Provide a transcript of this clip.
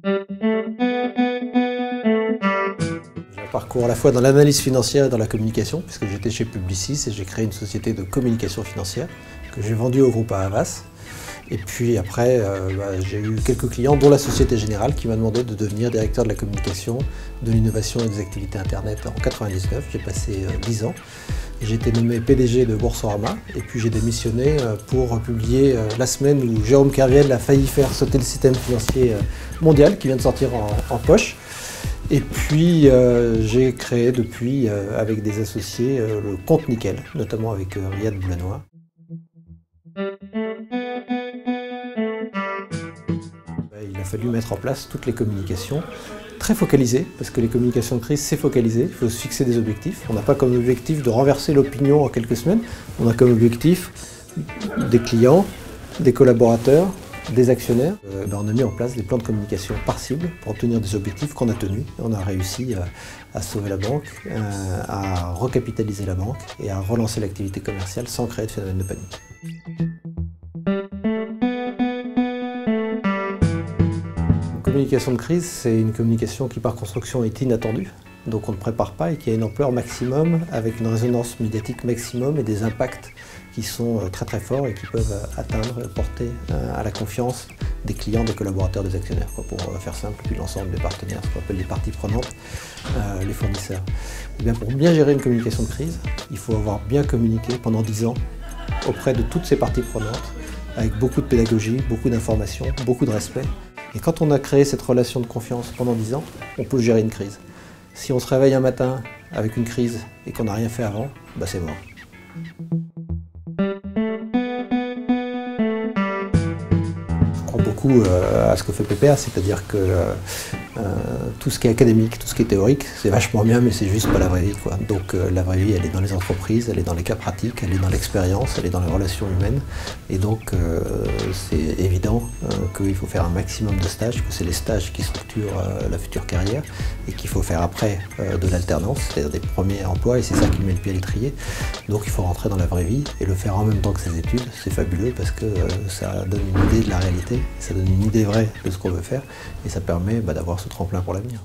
J'ai un parcours à la fois dans l'analyse financière et dans la communication, puisque j'étais chez Publicis et j'ai créé une société de communication financière que j'ai vendue au groupe Havas. Et puis après, j'ai eu quelques clients, dont la Société Générale, qui m'a demandé de devenir directeur de la communication, de l'innovation et des activités Internet en 1999. J'ai passé 10 ans. J'ai été nommé PDG de Boursorama et puis j'ai démissionné pour publier la semaine où Jérôme Kerviel a failli faire sauter le système financier mondial qui vient de sortir en poche. Et puis j'ai créé depuis, avec des associés, le compte Nickel, notamment avec Riyad Boulanois. Il a fallu mettre en place toutes les communications très focalisées, parce que les communications de crise, c'est focalisé, il faut se fixer des objectifs. On n'a pas comme objectif de renverser l'opinion en quelques semaines, on a comme objectif des clients, des collaborateurs, des actionnaires. On a mis en place des plans de communication par cible pour obtenir des objectifs qu'on a tenus. On a réussi à sauver la banque, à recapitaliser la banque et à relancer l'activité commerciale sans créer de phénomène de panique. La communication de crise, c'est une communication qui par construction est inattendue, donc on ne prépare pas et qui a une ampleur maximum avec une résonance médiatique maximum et des impacts qui sont très très forts et qui peuvent atteindre, porter à la confiance des clients, des collaborateurs, des actionnaires, pour faire simple, puis l'ensemble des partenaires, ce qu'on appelle les parties prenantes, les fournisseurs. Et bien, pour bien gérer une communication de crise, il faut avoir bien communiqué pendant 10 ans auprès de toutes ces parties prenantes, avec beaucoup de pédagogie, beaucoup d'informations, beaucoup de respect. Et quand on a créé cette relation de confiance pendant 10 ans, on peut gérer une crise. Si on se réveille un matin avec une crise et qu'on n'a rien fait avant, c'est mort. Je crois beaucoup à ce que fait PPA, c'est-à-dire que tout ce qui est académique, tout ce qui est théorique, c'est vachement bien, mais c'est juste pas la vraie vie, quoi. Donc la vraie vie, elle est dans les entreprises, elle est dans les cas pratiques, elle est dans l'expérience, elle est dans les relations humaines. Et donc c'est évident qu'il faut faire un maximum de stages, que c'est les stages qui structurent la future carrière, et qu'il faut faire après de l'alternance, c'est-à-dire des premiers emplois, et c'est ça qui met le pied à l'étrier. Donc il faut rentrer dans la vraie vie et le faire en même temps que ses études. C'est fabuleux parce que ça donne une idée de la réalité, ça donne une idée vraie de ce qu'on veut faire, et ça permet d'avoir ce tremplin pour l'avenir.